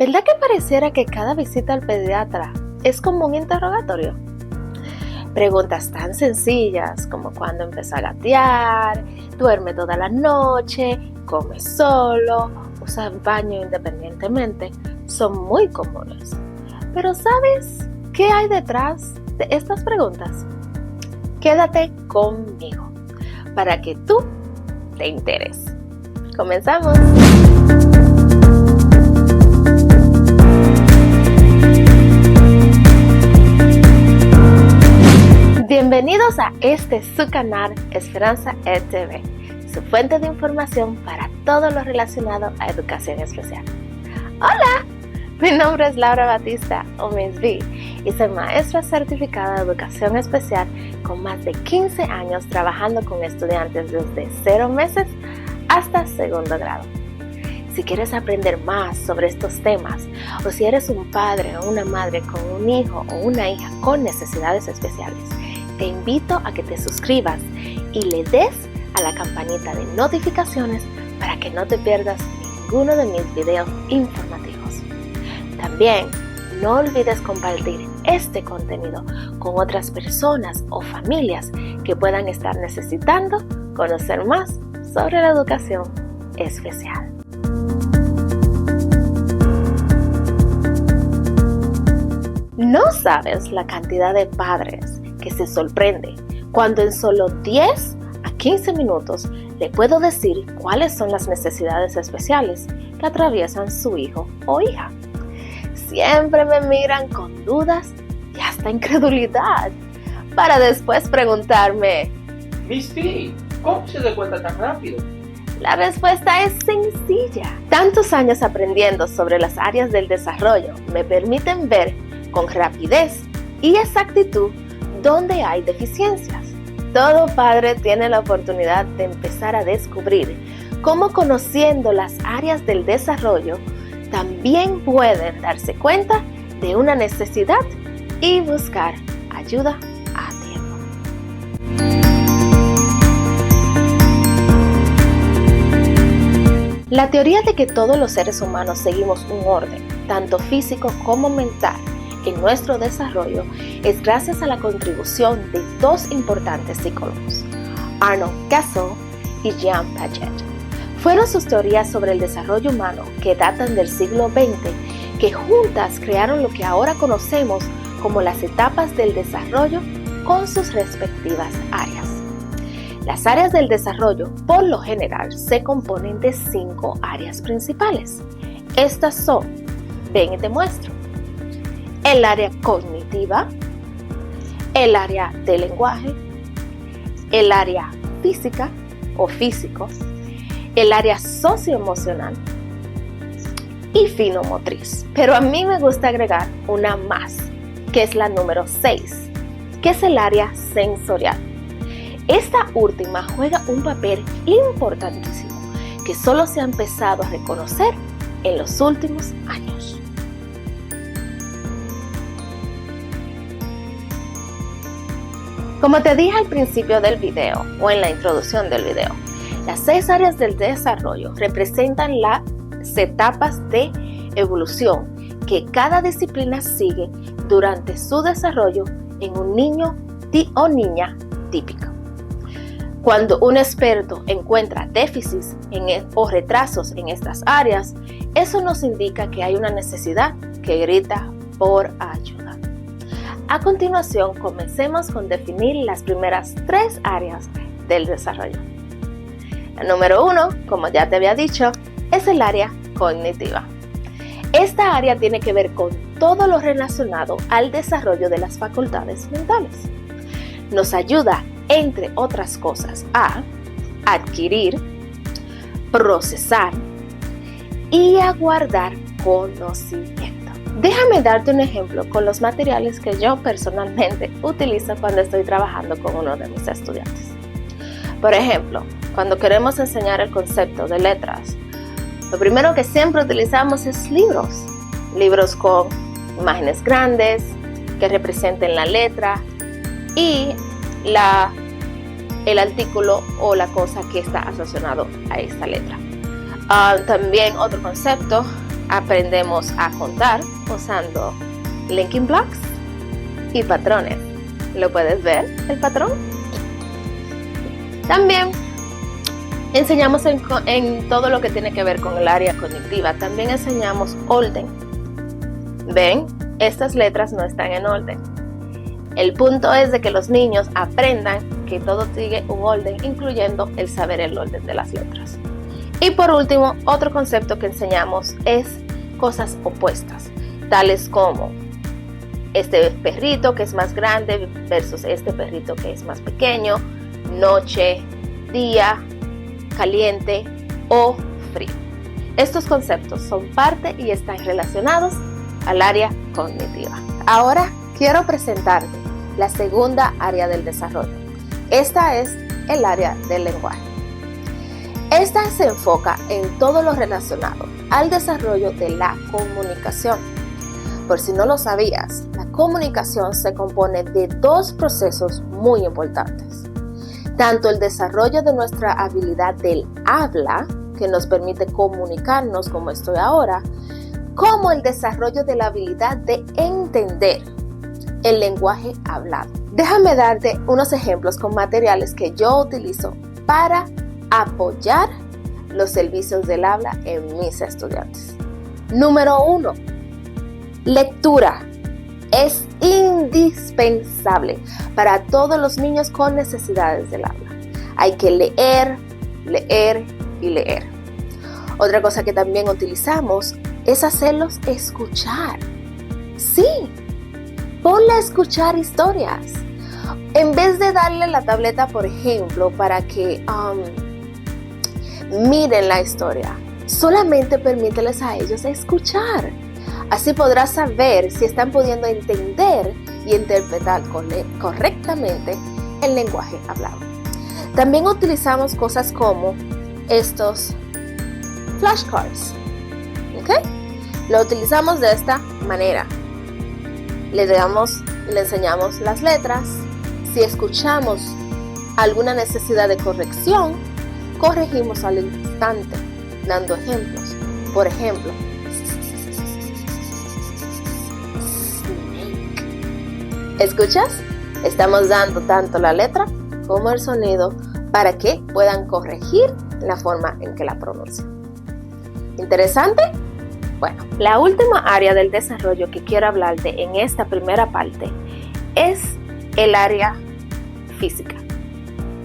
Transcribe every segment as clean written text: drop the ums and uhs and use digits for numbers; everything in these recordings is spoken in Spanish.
¿Verdad que pareciera que cada visita al pediatra es como un interrogatorio? Preguntas tan sencillas como cuándo empezó a gatear, duerme toda la noche, come solo, usa el baño independientemente, son muy comunes. Pero ¿sabes qué hay detrás de estas preguntas? Quédate conmigo para que tú te enteres. ¡Comenzamos! Bienvenidos a su canal Esperanza EdTV, su fuente de información para todo lo relacionado a educación especial. ¡Hola! Mi nombre es Laura Batista, o Miss B, y soy maestra certificada de educación especial con más de 15 años trabajando con estudiantes desde 0 meses hasta segundo grado. Si quieres aprender más sobre estos temas, o si eres un padre o una madre con un hijo o una hija con necesidades especiales, te invito a que te suscribas y le des a la campanita de notificaciones para que no te pierdas ninguno de mis videos informativos. También no olvides compartir este contenido con otras personas o familias que puedan estar necesitando conocer más sobre la educación especial. No sabes la cantidad de padres que se sorprende cuando en solo 10 a 15 minutos le puedo decir cuáles son las necesidades especiales que atraviesan su hijo o hija. Siempre me miran con dudas y hasta incredulidad para después preguntarme: Miss B, ¿cómo se da cuenta tan rápido? La respuesta es sencilla. Tantos años aprendiendo sobre las áreas del desarrollo me permiten ver con rapidez y exactitud dónde hay deficiencias. Todo padre tiene la oportunidad de empezar a descubrir cómo, conociendo las áreas del desarrollo, también pueden darse cuenta de una necesidad y buscar ayuda a tiempo. La teoría de que todos los seres humanos seguimos un orden, tanto físico como mental, en nuestro desarrollo es gracias a la contribución de 2 importantes psicólogos, Arnold Castle y Jean Piaget. Fueron sus teorías sobre el desarrollo humano, que datan del siglo XX, que juntas crearon lo que ahora conocemos como las etapas del desarrollo con sus respectivas áreas. Las áreas del desarrollo, por lo general, se componen de 5 áreas principales. Estas son, ven y te muestro: el área cognitiva, el área del lenguaje, el área física o físico, el área socioemocional y finomotriz. Pero a mí me gusta agregar una más, que es la número 6, que es el área sensorial. Esta última juega un papel importantísimo que solo se ha empezado a reconocer en los últimos años. Como te dije al principio del video o en la introducción del video, las 6 áreas del desarrollo representan las etapas de evolución que cada disciplina sigue durante su desarrollo en un niño o niña típico. Cuando un experto encuentra déficits o retrasos en estas áreas, eso nos indica que hay una necesidad que grita por ayuda. A continuación, comencemos con definir las primeras 3 áreas del desarrollo. La número 1, como ya te había dicho, es el área cognitiva. Esta área tiene que ver con todo lo relacionado al desarrollo de las facultades mentales. Nos ayuda, entre otras cosas, a adquirir, procesar y a guardar conocimiento. Déjame darte un ejemplo con los materiales que yo personalmente utilizo cuando estoy trabajando con uno de mis estudiantes. Por ejemplo, cuando queremos enseñar el concepto de letras, lo primero que siempre utilizamos es libros con imágenes grandes que representen la letra y el artículo o la cosa que está asociado a esta letra. También otro concepto Aprendemos a contar usando linking blocks y patrones. ¿Lo puedes ver, el patrón? También enseñamos en todo lo que tiene que ver con el área cognitiva. También enseñamos orden. ¿Ven? Estas letras no están en orden. El punto es de que los niños aprendan que todo sigue un orden, incluyendo el saber el orden de las letras. Y por último, otro concepto que enseñamos es cosas opuestas, tales como este perrito que es más grande versus este perrito que es más pequeño, noche, día, caliente o frío. Estos conceptos son parte y están relacionados al área cognitiva. Ahora quiero presentarte la segunda área del desarrollo. Esta es el área del lenguaje. Esta se enfoca en todo lo relacionado al desarrollo de la comunicación. Por si no lo sabías, la comunicación se compone de dos procesos muy importantes. Tanto el desarrollo de nuestra habilidad del habla, que nos permite comunicarnos como estoy ahora, como el desarrollo de la habilidad de entender el lenguaje hablado. Déjame darte unos ejemplos con materiales que yo utilizo para apoyar los servicios del habla en mis estudiantes. Número 1. Lectura. Es indispensable para todos los niños con necesidades del habla. Hay que leer, leer y leer. Otra cosa que también utilizamos es hacerlos escuchar. Sí, ponle a escuchar historias. En vez de darle la tableta, por ejemplo, para que miren la historia, solamente permíteles a ellos escuchar. Así podrás saber si están pudiendo entender y interpretar correctamente el lenguaje hablado. También utilizamos cosas como estos flashcards. ¿Ok? Lo utilizamos de esta manera. Le enseñamos las letras. Si escuchamos alguna necesidad de corrección, corregimos al instante, dando ejemplos. Por ejemplo, ¿escuchas? Estamos dando tanto la letra como el sonido para que puedan corregir la forma en que la pronuncian. ¿Interesante? Bueno, la última área del desarrollo que quiero hablarte en esta primera parte es el área física.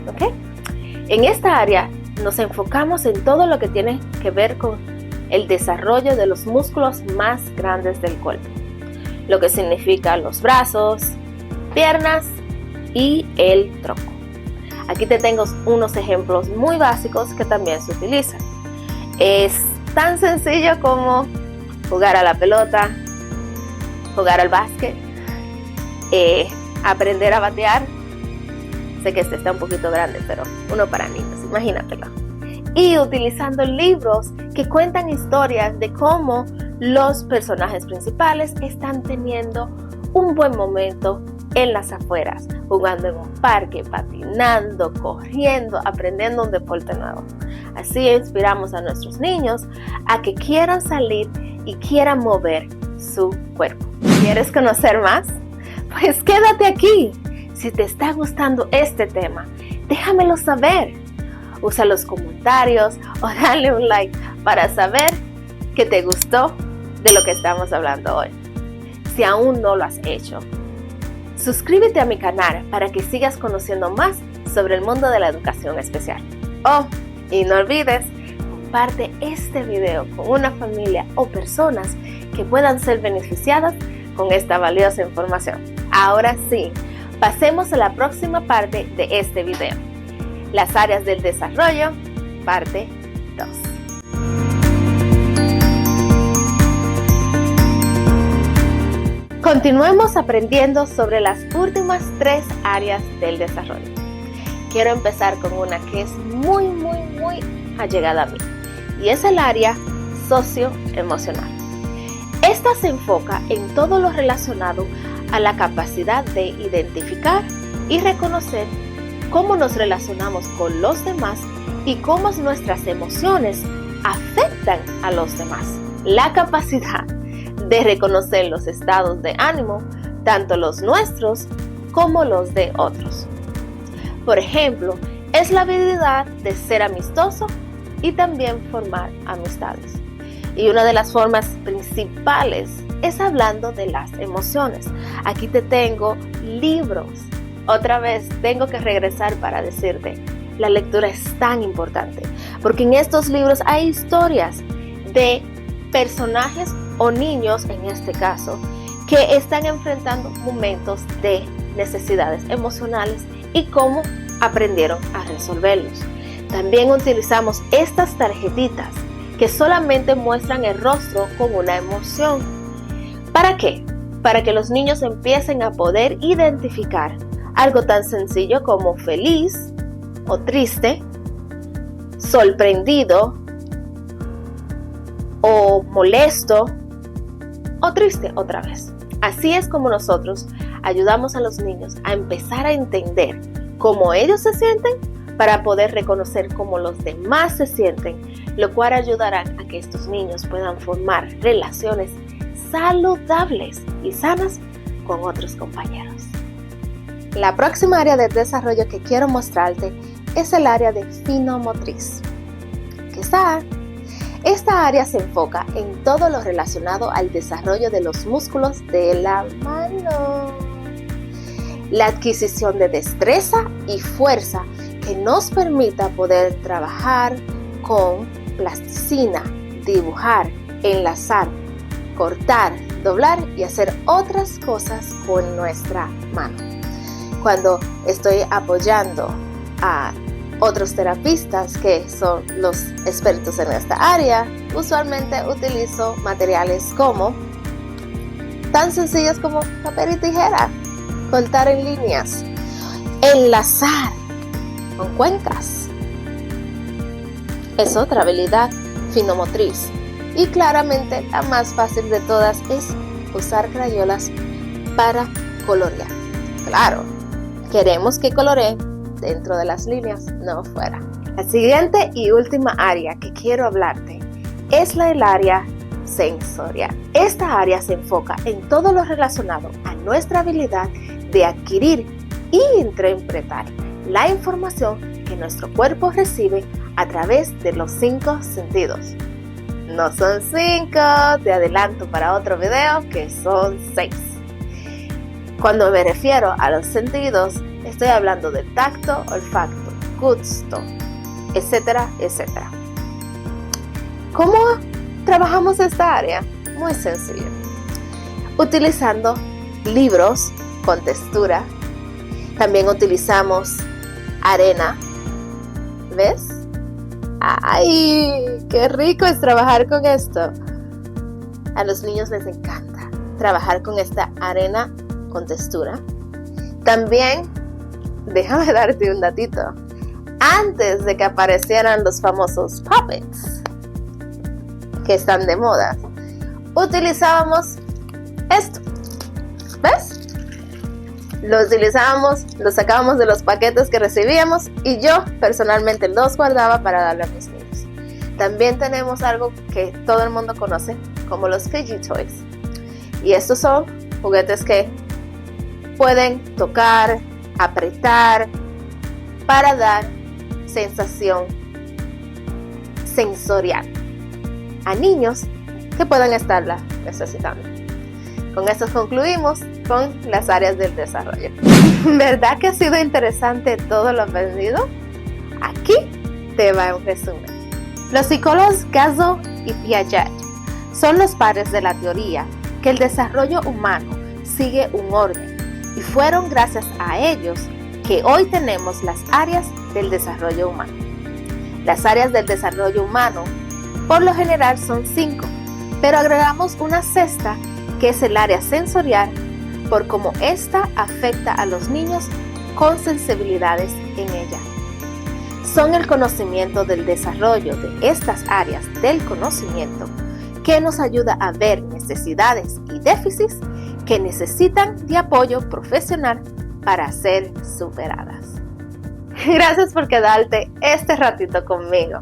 ¿Ok? En esta área nos enfocamos en todo lo que tiene que ver con el desarrollo de los músculos más grandes del cuerpo, lo que significa los brazos, piernas y el tronco. Aquí te tengo unos ejemplos muy básicos que también se utilizan. Es tan sencillo como jugar a la pelota, jugar al básquet, aprender a batear. Sé que este está un poquito grande, pero uno para niños, imagínatelo. Y utilizando libros que cuentan historias de cómo los personajes principales están teniendo un buen momento en las afueras, jugando en un parque, patinando, corriendo, aprendiendo un deporte nuevo. Así inspiramos a nuestros niños a que quieran salir y quieran mover su cuerpo. ¿Quieres conocer más? Pues quédate aquí. Si te está gustando este tema, déjamelo saber. Usa los comentarios o dale un like para saber que te gustó de lo que estamos hablando hoy. Si aún no lo has hecho, suscríbete a mi canal para que sigas conociendo más sobre el mundo de la educación especial. Oh, y no olvides, comparte este video con una familia o personas que puedan ser beneficiadas con esta valiosa información. Ahora sí, pasemos a la próxima parte de este video. Las áreas del desarrollo, parte 2. Continuemos aprendiendo sobre las últimas 3 áreas del desarrollo. Quiero empezar con una que es muy allegada a mí, y es el área socioemocional. Esta se enfoca en todo lo relacionado a la capacidad de identificar y reconocer cómo nos relacionamos con los demás y cómo nuestras emociones afectan a los demás. la capacidad de reconocer los estados de ánimo, tanto los nuestros como los de otros. Por ejemplo, es la habilidad de ser amistoso y también formar amistades. Y una de las formas principales es hablando de las emociones. Aquí te tengo libros. Otra vez tengo que regresar para decirte, la lectura es tan importante, porque en estos libros hay historias de personajes o niños, en este caso, que están enfrentando momentos de necesidades emocionales y cómo aprendieron a resolverlos. También utilizamos estas tarjetitas que solamente muestran el rostro con una emoción. ¿Para qué? Para que los niños empiecen a poder identificar algo tan sencillo como feliz o triste, sorprendido o molesto o triste otra vez. Así es como nosotros ayudamos a los niños a empezar a entender cómo ellos se sienten para poder reconocer cómo los demás se sienten, lo cual ayudará a que estos niños puedan formar relaciones saludables y sanas con otros compañeros. La próxima área de desarrollo que quiero mostrarte es el área de finomotriz. ¿Qué está? Esta área se enfoca en todo lo relacionado al desarrollo de los músculos de la mano, la adquisición de destreza y fuerza que nos permita poder trabajar con plasticina, dibujar, enlazar, cortar, doblar y hacer otras cosas con nuestra mano. Cuando estoy apoyando a otros terapistas que son los expertos en esta área, usualmente utilizo materiales como tan sencillos como papel y tijera, cortar en líneas, enlazar con cuencas. Es otra habilidad finomotriz y claramente la más fácil de todas es usar crayolas para colorear. Claro, queremos que coloreen dentro de las líneas, no fuera. La siguiente y última área que quiero hablarte es el área sensorial. Esta área se enfoca en todo lo relacionado a nuestra habilidad de adquirir y interpretar la información que nuestro cuerpo recibe a través de los 5 sentidos. No son 5, te adelanto para otro video que son 6. Cuando me refiero a los sentidos, estoy hablando del tacto, olfato, gusto, etcétera, etcétera. ¿Cómo trabajamos esta área? Muy sencillo. Utilizando libros con textura. También utilizamos arena. ¿Ves? ¡Ay! ¡Qué rico es trabajar con esto! A los niños les encanta trabajar con esta arena con textura. También, déjame darte un datito. Antes de que aparecieran los famosos puppets, que están de moda, utilizábamos esto. ¿Ves? Lo utilizábamos, lo sacábamos de los paquetes que recibíamos y yo personalmente los guardaba para darle a mis niños. También tenemos algo que todo el mundo conoce como los Fidget Toys. Y estos son juguetes que pueden tocar, apretar para dar sensación sensorial a niños que puedan estarla necesitando. Con esto concluimos con las áreas del desarrollo. ¿Verdad que ha sido interesante todo lo aprendido? Aquí te va un resumen. Los psicólogos Gasol y Piaget son los padres de la teoría que el desarrollo humano sigue un orden y fueron gracias a ellos que hoy tenemos las áreas del desarrollo humano. Las áreas del desarrollo humano por lo general son 5, pero agregamos una sexta que es el área sensorial por cómo esta afecta a los niños con sensibilidades en ella. Son el conocimiento del desarrollo de estas áreas del conocimiento que nos ayuda a ver necesidades y déficits que necesitan de apoyo profesional para ser superadas. Gracias por quedarte este ratito conmigo.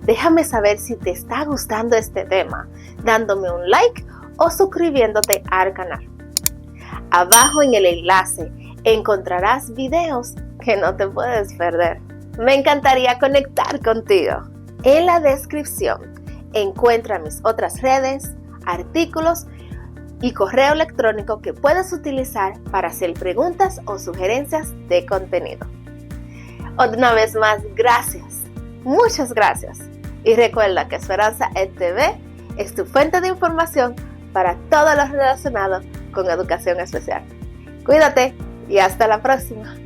Déjame saber si te está gustando este tema, dándome un like o suscribiéndote al canal. Abajo en el enlace encontrarás videos que no te puedes perder. Me encantaría conectar contigo. En la descripción encuentra mis otras redes, artículos y correo electrónico que puedes utilizar para hacer preguntas o sugerencias de contenido. Una vez más, gracias. Muchas gracias. Y recuerda que Esperanza EdTV es tu fuente de información para todo lo relacionado con educación especial. Cuídate y hasta la próxima.